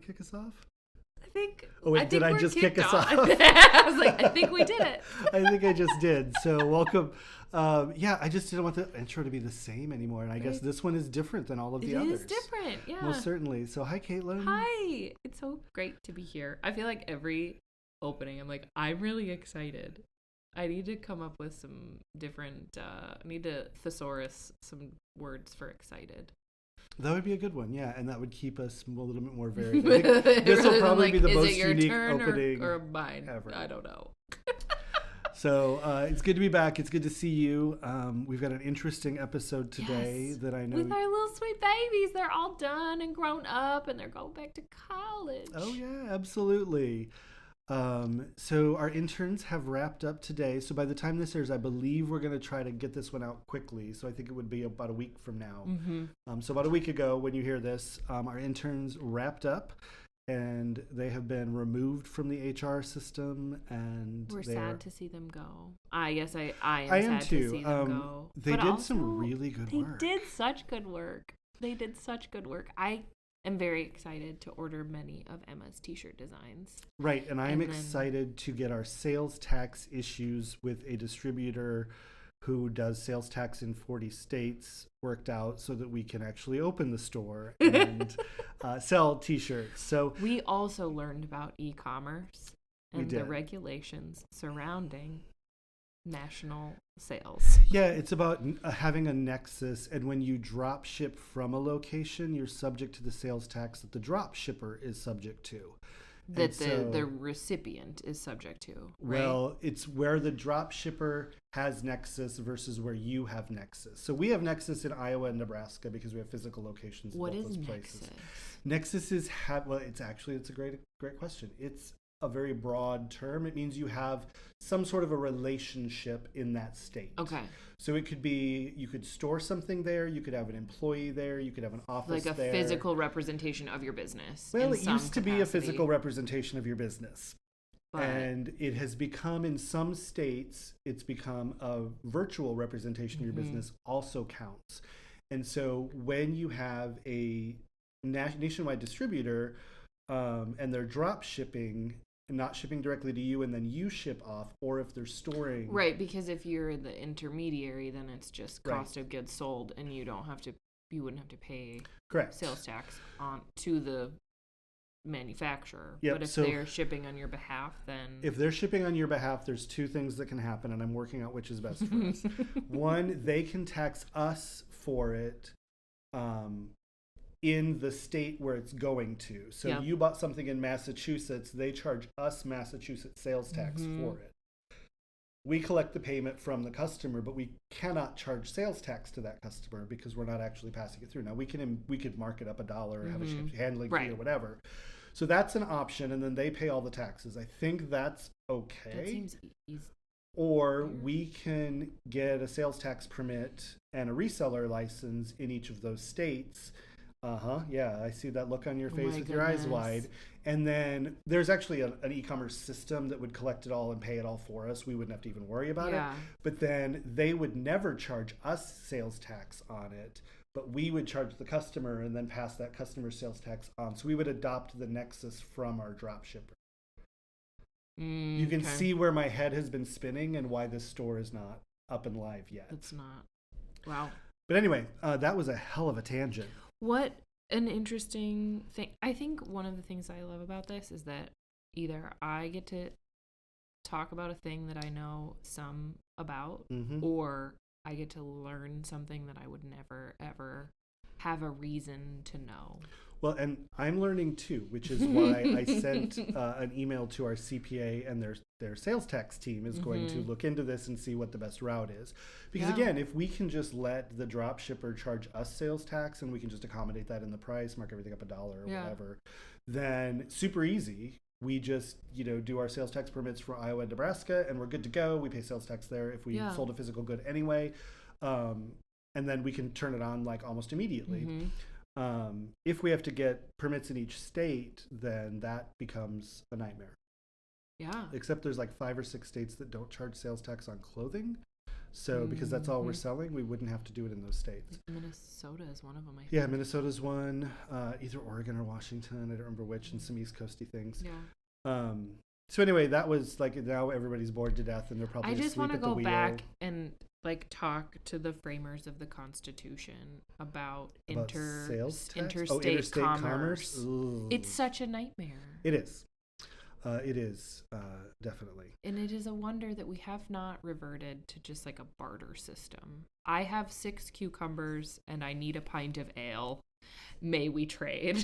kick us off? Did I just kick us off? I was like, I think we did it. I think I just did. So welcome. I just didn't want the intro to be the same anymore. And I guess this one is different than all of the others. It is different, yeah. Most certainly. So hi, Catelin. Hi. It's so great to be here. I feel like every opening, I'm like, I'm really excited. I need to come up with some different, I need to thesaurus some words for excited. That would be a good one, yeah, and that would keep us a little bit more varied. I think this will probably be the most unique opening or mine ever. I don't know. So it's good to be back. It's good to see you. We've got an interesting episode today that I know. With our little sweet babies, they're all done and grown up, and they're going back to college. Oh yeah, absolutely. So our interns have wrapped up today. So by the time this airs, I believe we're going to try to get this one out quickly. So I think it would be about a week from now. Mm-hmm. So about a week ago, when you hear this, our interns wrapped up, and they have been removed from the HR system. And we're sad to see them go. I guess I am sad too. To see them go. They did some really good work. They did such good work. I am very excited to order many of Emma's t-shirt designs. Right, and I'm excited to get our sales tax issues with a distributor who does sales tax in 40 states worked out so that we can actually open the store and sell t-shirts. So we also learned about e-commerce and the regulations surrounding national sales. Yeah, it's about having a nexus, and when you drop ship from a location, you're subject to the sales tax that the drop shipper is subject to. That the recipient is subject to, right? Well, it's where the drop shipper has nexus versus where you have nexus. So we have nexus in Iowa and Nebraska because we have physical locations in both those places. Nexus is it's a great question. It's a very broad term. It means you have some sort of a relationship in that state. Okay. So it could be, you could store something there, you could have an employee there, you could have an office there. Like a physical representation of your business. Well, it used to be a physical representation of your business. And it has become, in some states, it's become a virtual representation of your business also counts. And so when you have a nationwide distributor and they're drop shipping, not shipping directly to you and then you ship off, or if they're storing. Right, because if you're the intermediary, then it's just cost of goods sold, and you wouldn't have to pay sales tax on to the manufacturer. Yep, but if they're shipping on your behalf, then if they're shipping on your behalf, there's two things that can happen, and I'm working out which is best for us. One, they can tax us for it in the state where it's going to. So you bought something in Massachusetts, they charge us Massachusetts sales tax for it. We collect the payment from the customer, but we cannot charge sales tax to that customer because we're not actually passing it through. Now we could mark it up $1 or have a handling fee or whatever. So that's an option, and then they pay all the taxes. I think that's okay. That seems easy. Or we can get a sales tax permit and a reseller license in each of those states. Yeah, I see that look on your face with your eyes wide. And then there's actually an e-commerce system that would collect it all and pay it all for us. We wouldn't have to even worry about it. But then they would never charge us sales tax on it, but we would charge the customer and then pass that customer's sales tax on. So we would adopt the nexus from our drop shipper. You can see where my head has been spinning and why this store is not up and live yet. It's not. Wow. But anyway, that was a hell of a tangent. What an interesting thing. I think one of the things I love about this is that either I get to talk about a thing that I know some about, or I get to learn something that I would never, ever have a reason to know. Well, and I'm learning too, which is why I sent an email to our CPA, and their sales tax team is going to look into this and see what the best route is. Because again, if we can just let the drop shipper charge us sales tax and we can just accommodate that in the price, mark everything up $1 or whatever, then super easy. We just, do our sales tax permits for Iowa and Nebraska, and we're good to go. We pay sales tax there if we sold a physical good anyway. And then we can turn it on like almost immediately. If we have to get permits in each state, then that becomes a nightmare. Yeah. Except there's like 5 or 6 states that don't charge sales tax on clothing. So because that's all we're selling, we wouldn't have to do it in those states. Minnesota is one of them, I think. Yeah, Minnesota's one, either Oregon or Washington. I don't remember which, and some East Coasty things. Yeah. So anyway, that was like, now everybody's bored to death and they're probably I just want to go back and like talk to the framers of the Constitution about interstate commerce. It's such a nightmare. It is. It is, definitely. And it is a wonder that we have not reverted to just like a barter system. I have 6 cucumbers and I need a pint of ale. May we trade?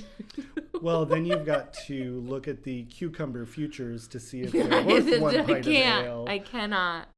Well, then you've got to look at the cucumber futures to see if they're worth one pint of ale. I cannot.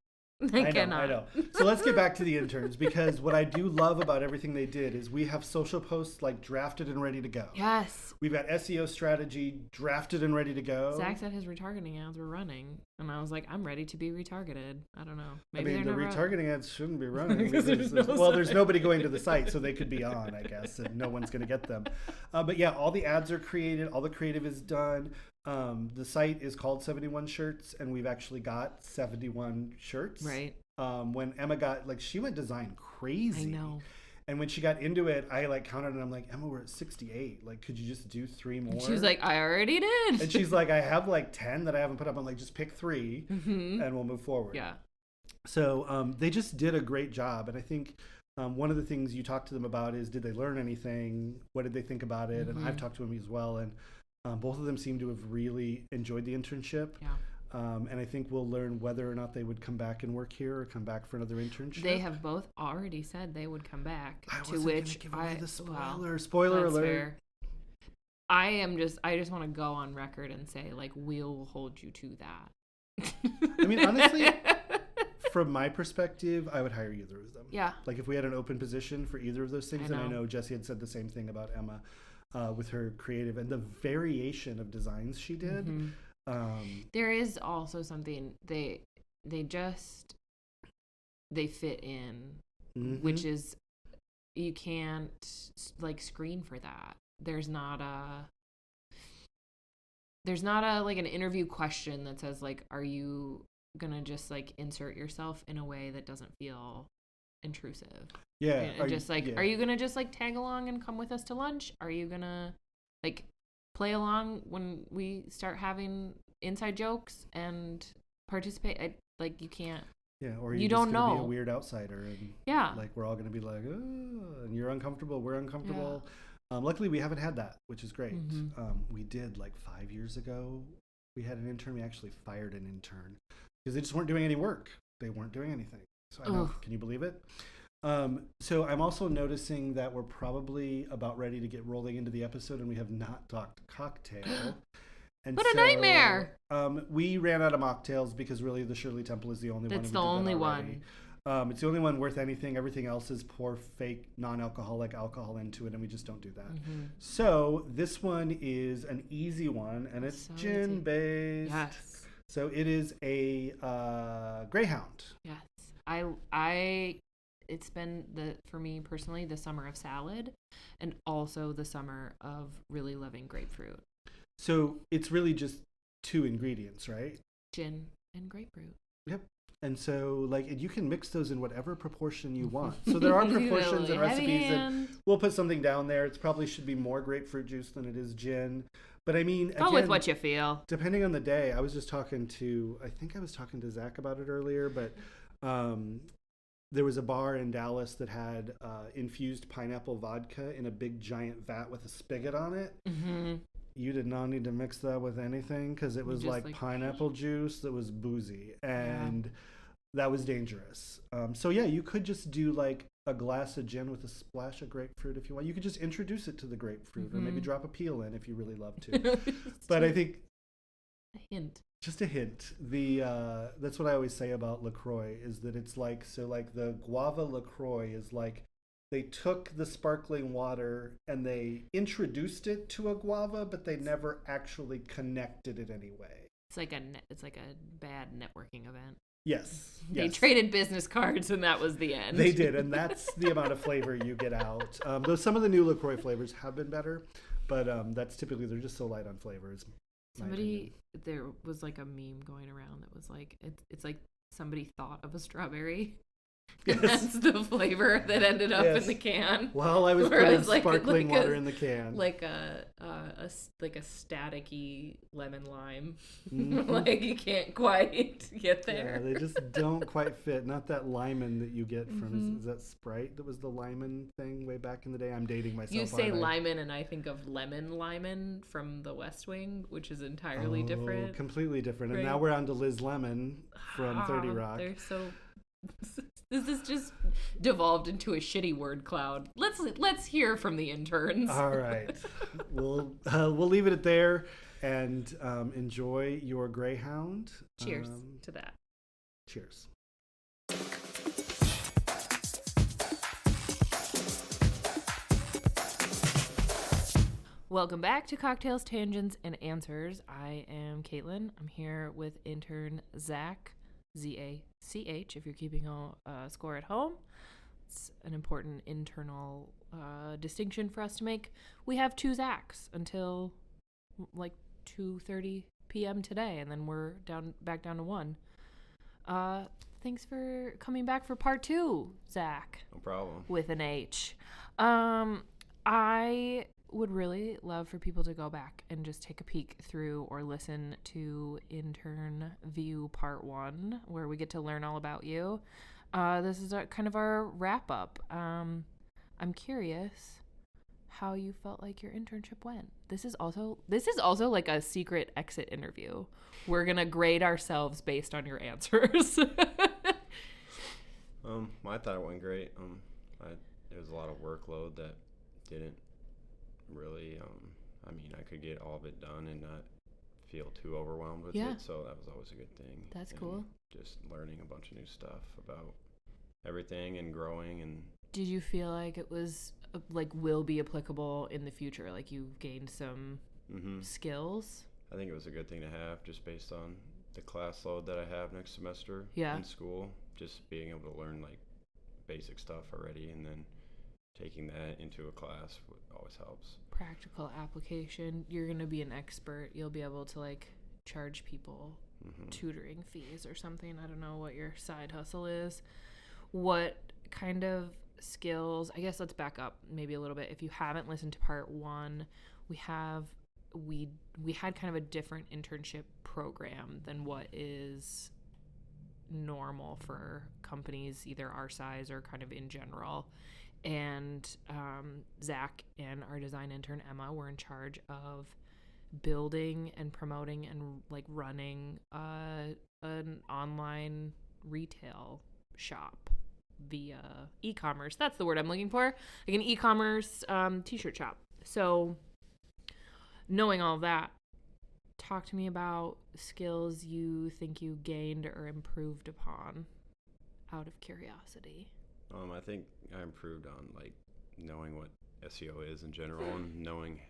I know. So let's get back to the interns, because what I do love about everything they did is we have social posts like drafted and ready to go. Yes. We've got SEO strategy drafted and ready to go. Zach said his retargeting ads were running, and I was like, I'm ready to be retargeted. I don't know. Maybe the retargeting ads shouldn't be running. There's nobody going to the site, so they could be on, I guess, and no one's going to get them. But yeah, all the ads are created. All the creative is done. The site is called 71 Shirts, and we've actually got 71 shirts. Right. When Emma got, she went design crazy. I know. And when she got into it, I counted and I'm like, Emma, we're at 68. Could you just do 3 more? And she was like, I already did. And she's like, I have 10 that I haven't put up. I'm like, just pick 3 and we'll move forward. Yeah. So they just did a great job. And I think one of the things you talked to them about is, did they learn anything? What did they think about it? And I've talked to them as well. And both of them seem to have really enjoyed the internship. Yeah. And I think we'll learn whether or not they would come back and work here or come back for another internship. They have both already said they would come back. To which give away the spoiler. Spoiler alert. Fair. I just want to go on record and say, we'll hold you to that. I mean, honestly, from my perspective, I would hire either of them. Yeah. If we had an open position for either of those things, and I know Jessie had said the same thing about Emma with her creative and the variation of designs she did. Mm-hmm. There is also something they fit in, which is, you can't screen for that. There's not an interview question that says are you gonna just insert yourself in a way that doesn't feel intrusive? Yeah. Are you gonna just tag along and come with us to lunch? Are you gonna play along when we start having inside jokes and participate? You can't. Yeah, or you don't know. Be a weird outsider, and we're all gonna be like, oh, and you're uncomfortable, we're uncomfortable. Yeah. Luckily, we haven't had that, which is great. We did 5 years ago. We had an intern. We actually fired an intern because they just weren't doing any work. They weren't doing anything. So I know. Can you believe it? So I'm also noticing that we're probably about ready to get rolling into the episode, and we have not talked cocktail. And what a nightmare! We ran out of mocktails because really the Shirley Temple is the only one. It's the only one. It's the only one worth anything. Everything else is pour fake non-alcoholic alcohol into it, and we just don't do that. So this one is an easy one, and it's gin based. Yes. So it is a Greyhound. Yes. It's been for me personally, the summer of salad, and also the summer of really loving grapefruit. So it's really just 2 ingredients, right? Gin and grapefruit. Yep. And so you can mix those in whatever proportion you want. So there are proportions and recipes, and we'll put something down there. It probably should be more grapefruit juice than it is gin. But I mean, go with what you feel. Depending on the day. I was talking to Zach about it earlier, but there was a bar in Dallas that had infused pineapple vodka in a big giant vat with a spigot on it. Mm-hmm. You did not need to mix that with anything because it was pineapple juice that was boozy, and that was dangerous. So yeah, you could just do a glass of gin with a splash of grapefruit if you want. You could just introduce it to the grapefruit, or maybe drop a peel in if you really love to. But I think a hint. Just a hint. That's what I always say about LaCroix is that it's the guava LaCroix is they took the sparkling water and they introduced it to a guava, but they never actually connected it anyway. It's like a bad networking event. Yes. They traded business cards and that was the end. They did, and that's the amount of flavor you get out. Though some of the new LaCroix flavors have been better, but that's typically, they're just so light on flavors. There was a meme going around that was it's somebody thought of a strawberry And that's the flavor that ended up in the can. While I was putting sparkling water in the can. Like a staticky lemon lime. Like you can't quite get there. Yeah, they just don't quite fit. Not that limon that you get from, is that Sprite that was the limon thing way back in the day? I'm dating myself. You say limon and I think of lemon from the West Wing, which is entirely different. Completely different. Right. And now we're on to Liz Lemon from 30 Rock. They're so... This is just devolved into a shitty word cloud. Let's hear from the interns. All right, we'll leave it at there, and enjoy your Greyhound. Cheers to that. Cheers. Welcome back to Cocktails, Tangents, and Answers. I am Catelin. I'm here with intern Zach. Z-A-C-H, if you're keeping a score at home. It's an important internal distinction for us to make. We have 2 Zachs until like 2:30 p.m. today, and then we're back down to 1. Thanks for coming back for part 2, Zach. No problem. With an H. I would really love for people to go back and just take a peek through or listen to Intern View Part 1, where we get to learn all about you. This is kind of our wrap up. I'm curious how you felt like your internship went. This is also like a secret exit interview. We're gonna grade ourselves based on your answers. I thought it went great. There was a lot of workload that didn't really, I could get all of it done and not feel too overwhelmed with it, so that was always a good thing. That's cool. Just learning a bunch of new stuff about everything and growing. And did you feel like it was will be applicable in the future? Like you've gained some skills? I think it was a good thing to have, just based on the class load that I have next semester in school. Just being able to learn like basic stuff already, and then taking that into a class always helps. Practical application. You're going to be an expert. You'll be able to charge people tutoring fees or something. I don't know what your side hustle is. What kind of skills? I guess let's back up maybe a little bit. If you haven't listened to part 1, we had kind of a different internship program than what is normal for companies either our size or kind of in general. And Zach and our design intern Emma were in charge of building and promoting and running an online retail shop via e-commerce. That's the word I'm looking for. Like an e-commerce t-shirt shop. So knowing all of that, talk to me about skills you think you gained or improved upon out of curiosity. I think I improved on knowing what SEO is in general and knowing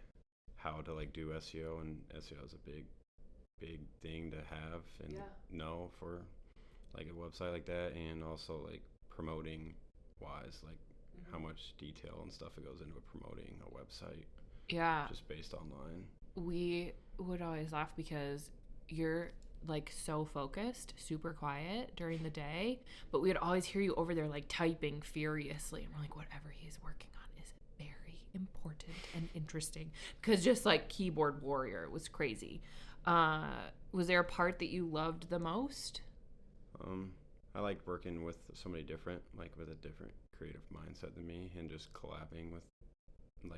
how to do SEO, and SEO is a big thing to have and know for a website like that, and also promoting wise, how much detail and stuff it goes into promoting a website. Yeah. Just based online. We would always laugh because you're so focused, super quiet during the day, but we would always hear you over there typing furiously, and we're whatever he's working on is very important and interesting, because just keyboard warrior was crazy. Was there a part that you loved the most? I liked working with somebody different, with a different creative mindset than me, and just collabing with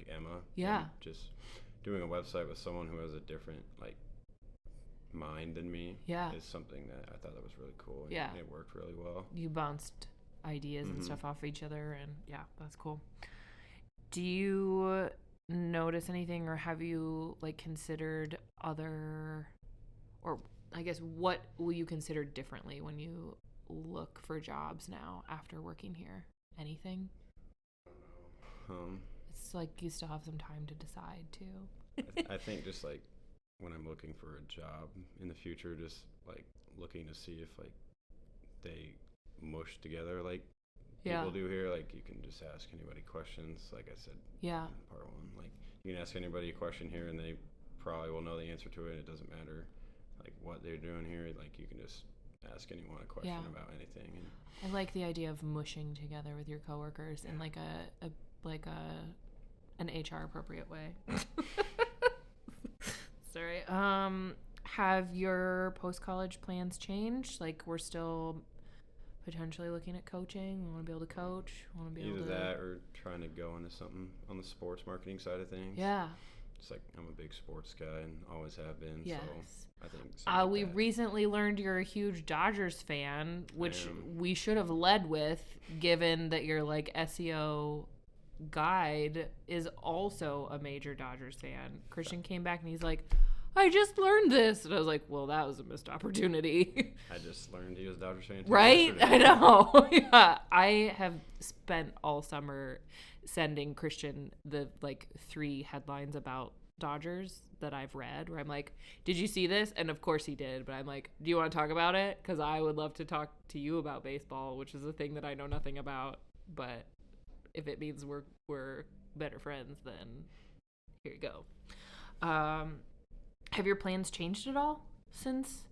Emma. Yeah. Just doing a website with someone who has a different mind than me is something that I thought that was really cool, and it worked really well. You bounced ideas and stuff off each other, and that's cool. Do you notice anything, or have you considered other, or I guess what will you consider differently when you look for jobs now after working here? Anything? It's you still have some time to decide too. I think just when I'm looking for a job in the future, just looking to see if they mush together people do here. You can just ask anybody questions, like I said in part 1. You can ask anybody a question here and they probably will know the answer to it. It doesn't matter what they're doing here. You can just ask anyone a question about anything. And I like the idea of mushing together with your coworkers in like an HR appropriate way. Sorry. Have your post-college plans changed? Like, we're still potentially looking at coaching. We want to be able to coach. We want to be either able to... that or trying to go into something on the sports marketing side of things. Yeah. It's like I'm a big sports guy and always have been. Yes. So I think we recently learned you're a huge Dodgers fan, which we should have led with, given that your like SEO guide is also a major Dodgers fan. Christian came back and he's like, I just learned this. And I was like, well, that was a missed opportunity. I just learned he was a Dodgers fan. Right? I know. Yeah. I have spent all summer sending Christian the like 3 headlines about Dodgers that I've read where I'm like, did you see this? And of course he did. But I'm like, do you want to talk about it? Because I would love to talk to you about baseball, which is a thing that I know nothing about. But if it means we're better friends, then here you go. Have your plans changed at all since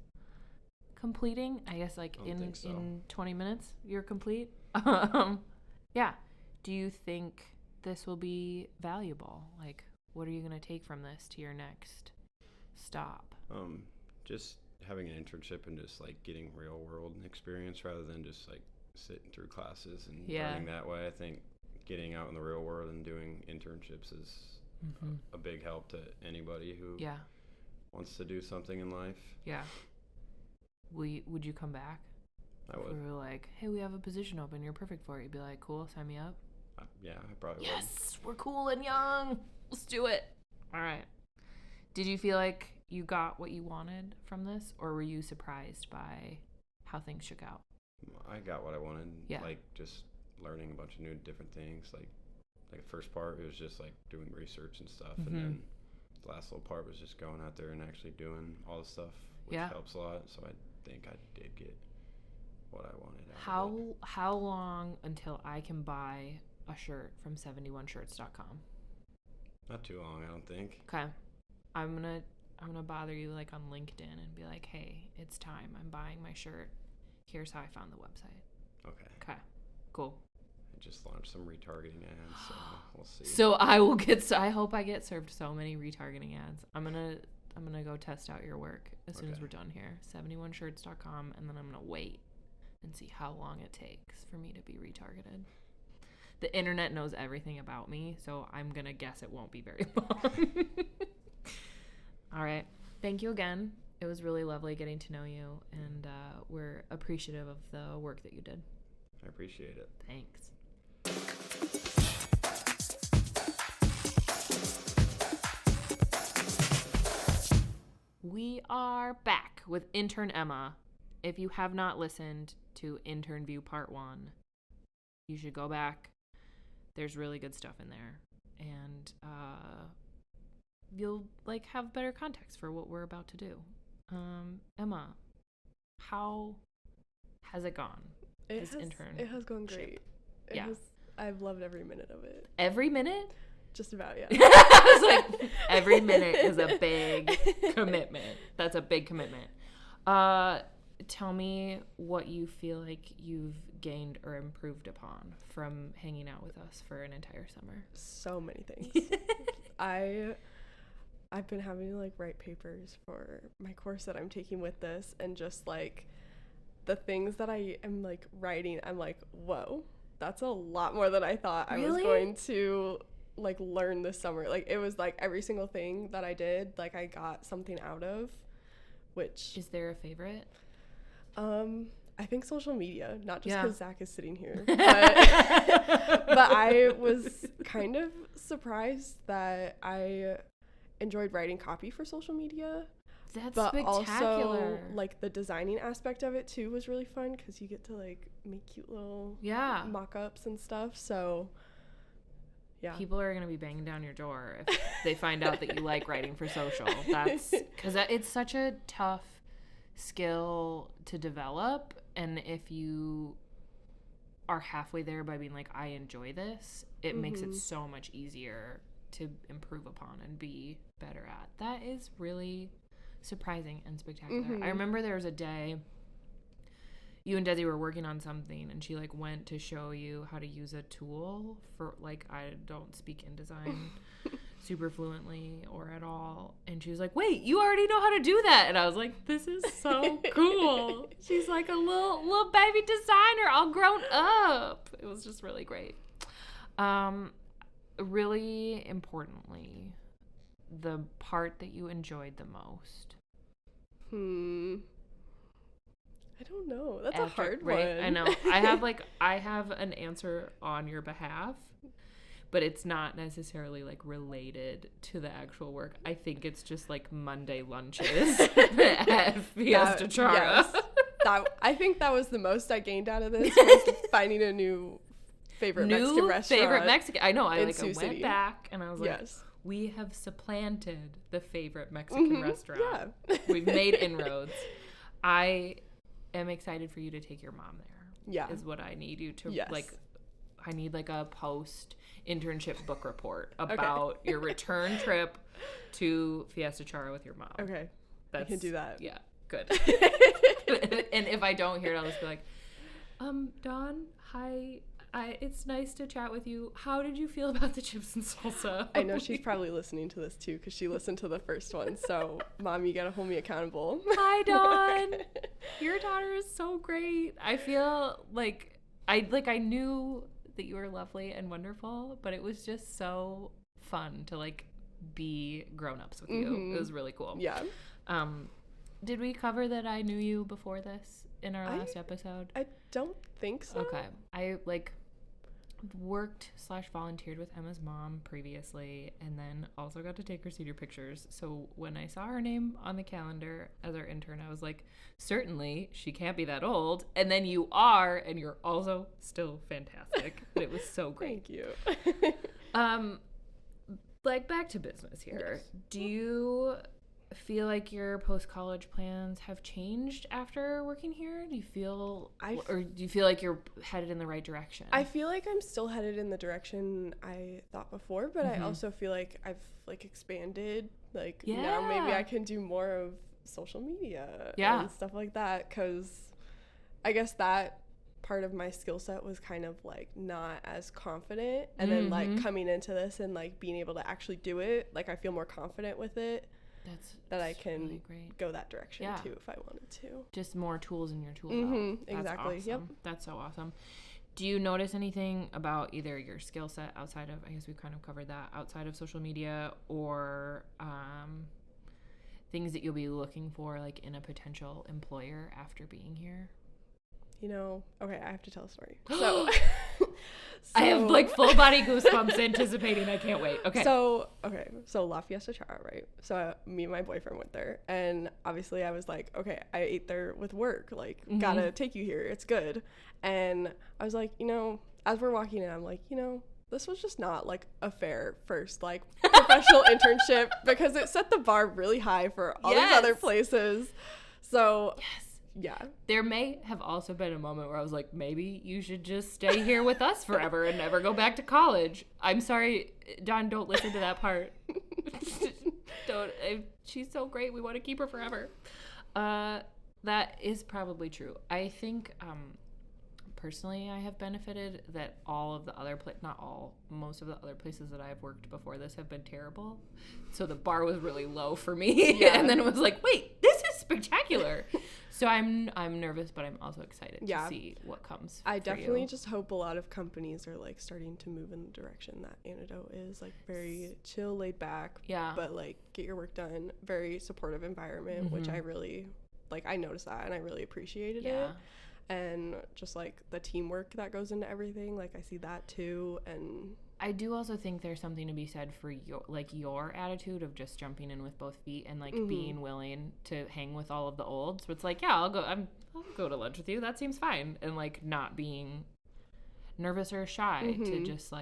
completing? I guess like in 20 minutes you're complete. Yeah. Do you think this will be valuable? Like, what are you going to take from this to your next stop? Just having an internship and just like getting real world experience rather than just like sitting through classes and learning that way. I think getting out in the real world and doing internships is a big help to anybody who wants to do something in life. Yeah. Would you come back? I would. If we were like, hey, we have a position open. You're perfect for it. You'd be like, cool, sign me up. Yeah, I probably would. Yes, we're cool and young. Let's do it. All right. Did you feel like you got what you wanted from this, or were you surprised by how things shook out? I got what I wanted. Yeah. Like, just learning a bunch of new different things. Like the first part, it was just like doing research and stuff, and then the last little part was just going out there and actually doing all the stuff, which helps a lot. So I think I did get what I wanted out of it. How long until I can buy a shirt from 71shirts.com? Not too long, I don't think. Okay. I'm gonna bother you like on LinkedIn and be like, hey, it's time. I'm buying my shirt. Here's how I found the website. Okay. Cool. I just launched some retargeting ads, so we'll see. So I hope I get served so many retargeting ads. I'm gonna go test out your work as soon as we're done here. 71shirts.com, and then I'm gonna wait and see how long it takes for me to be retargeted. The internet knows everything about me, so I'm gonna guess it won't be very long. All right. Thank you again. It was really lovely getting to know you, and we're appreciative of the work that you did. I appreciate it. Thanks. We are back with intern Emma. If you have not listened to Intern View Part 1, you should go back. There's really good stuff in there, and you'll like have better context for what we're about to do. Emma, how has it gone? It has gone great. I've loved every minute of it. Every minute? Just about, yeah. I was like, every minute is a big commitment. That's a big commitment. Tell me what you feel like you've gained or improved upon from hanging out with us for an entire summer. So many things. I've been having to like write papers for my course that I'm taking with this, and just like the things that I am like writing, I'm like, whoa, that's a lot more than I thought I was going to like learn this summer. Like it was like every single thing that I did, like I got something out of. Which is there a favorite? I think social media, not just because Zach is sitting here, but I was kind of surprised that I enjoyed writing copy for social media. That's but spectacular. Also, like the designing aspect of it too was really fun because you get to like make cute little mock-ups and stuff. So yeah, people are gonna be banging down your door if they find out that you like writing for social. That's because it's such a tough skill to develop, and if you are halfway there by being like, I enjoy this, it makes it so much easier to improve upon and be better at. That is really surprising and spectacular. I remember there was a day you and Desi were working on something and she like went to show you how to use a tool for like, I don't speak InDesign super fluently or at all. And she was like, wait, you already know how to do that. And I was like, this is so cool. She's like a little baby designer all grown up. It was just really great. Really importantly, the part that you enjoyed the most. I don't know. That's a hard one. I know. I have an answer on your behalf, but it's not necessarily like related to the actual work. I think it's just like Monday lunches at Fiesta Chara. Yes. I think that was the most I gained out of this, was finding a new Mexican restaurant. I know. I went back and I was like, we have supplanted the favorite Mexican restaurant. Yeah. We've made inroads. I am excited for you to take your mom there. Yeah. Is what I need you to like. I need like a post internship book report about your return trip to Fiesta Chara with your mom. Okay. I can do that. Yeah. Good. And if I don't hear it, I'll just be like, Dawn, hi. It's nice to chat with you. How did you feel about the chips and salsa? I know she's probably listening to this too, because she listened to the first one. So, Mom, you gotta hold me accountable. Hi, Dawn. Your daughter is so great. I feel like I knew that you were lovely and wonderful, but it was just so fun to like be grown-ups with you. It was really cool. Yeah. Did we cover that I knew you before this in our last episode? I don't think so. Okay. I worked/volunteered with Emma's mom previously, and then also got to take her senior pictures. So when I saw her name on the calendar as our intern, I was like, certainly she can't be that old. And then you are, and you're also still fantastic. And it was so great. Thank you. Back to business here. Yes. Do you feel like your post-college plans have changed after working here? Do you feel like you're headed in the right direction? I feel like I'm still headed in the direction I thought before, but I also feel like I've expanded. Now maybe I can do more of social media and stuff like that, because I guess that part of my skill set was kind of not as confident, and then coming into this and being able to actually do it, I feel more confident with it. That I can really go that direction too if I wanted to. Just more tools in your tool belt. Exactly. Awesome. Yep. That's so awesome. Do you notice anything about either your skill set outside of, I guess we kind of covered that, outside of social media, or things that you'll be looking for in a potential employer after being here? Okay, I have to tell a story. So I have full body goosebumps anticipating. I can't wait. Okay. So La Fiesta Chara, right? So me and my boyfriend went there, and obviously I was like, okay, I ate there with work. Gotta take you here. It's good. And I was like, as we're walking in, I'm like, this was just not a fair first professional internship, because it set the bar really high for all these other places. So yeah. There may have also been a moment where I was like, maybe you should just stay here with us forever and never go back to college. I'm sorry, Dawn, don't listen to that part. She's so great. We want to keep her forever. That is probably true. I think, personally, I have benefited that all of the other most of the other places that I've worked before this have been terrible. So the bar was really low for me. Yeah. And then it was like, wait, this is spectacular. So I'm nervous, but I'm also excited to see what comes. I definitely just hope a lot of companies are starting to move in the direction that Antidote is, very chill, laid back. Yeah. But get your work done. Very supportive environment, which I really I noticed that and I really appreciated it. And just the teamwork that goes into everything, I see that too. And I do also think there's something to be said for your attitude of just jumping in with both feet and being willing to hang with all of the olds. So it's I'll go to lunch with you. That seems fine. And not being nervous or shy to just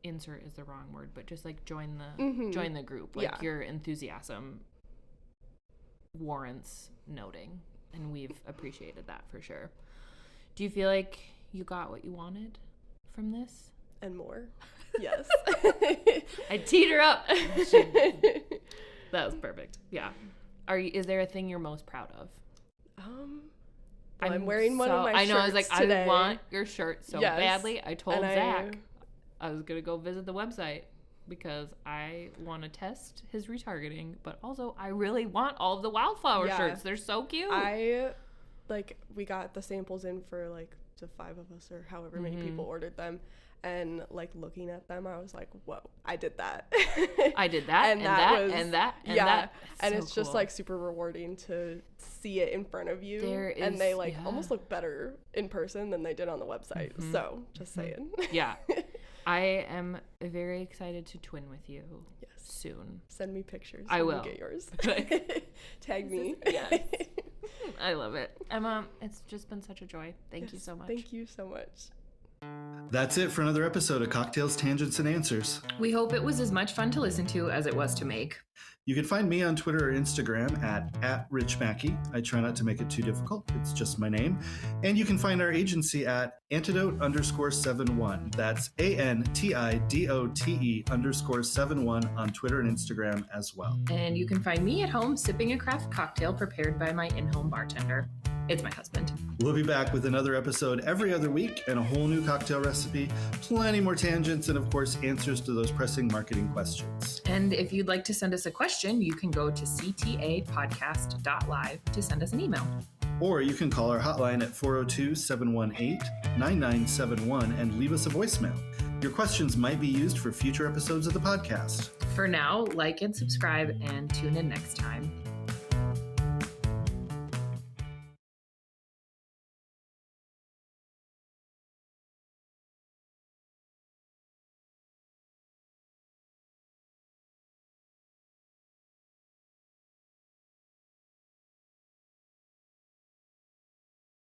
insert is the wrong word, but just join the group. Your enthusiasm warrants noting. And we've appreciated that for sure. Do you feel like you got what you wanted from this? And more. Yes. I teed her up. That was perfect. Yeah. Is there a thing you're most proud of? Well, I'm wearing one of my I know. I was like, shirts today. I want your shirt so badly. I told And Zach I was gonna go visit the website because I want to test his retargeting, but also I really want all of the wildflower shirts. They're so cute. We got the samples in for like the 5 of us or however many people ordered them, and like looking at them, I was like, whoa, I did that. I did that, and that, and that, and that. And so it's just like super rewarding to see it in front of you. And they like almost look better in person than they did on the website. So just saying. Yeah. I am very excited to twin with you soon. Send me pictures. I will. Get yours. Tag me. Yes. I love it. Emma, it's just been such a joy. Thank you so much. Thank you so much. That's it for another episode of Cocktails, Tangents, and Answers. We hope it was as much fun to listen to as it was to make. You can find me on Twitter or Instagram at RichMackey. I try not to make it too difficult. It's just my name. And you can find our agency at Antidote_71. That's ANTIDOTE_71 on Twitter and Instagram as well. And you can find me at home sipping a craft cocktail prepared by my in-home bartender. It's my husband. We'll be back with another episode every other week and a whole new cocktail recipe, plenty more tangents, and of course, answers to those pressing marketing questions. And if you'd like to send us a question, you can go to ctapodcast.live to send us an email. Or you can call our hotline at 402-718-9971 and leave us a voicemail. Your questions might be used for future episodes of the podcast. For now, like and subscribe and tune in next time.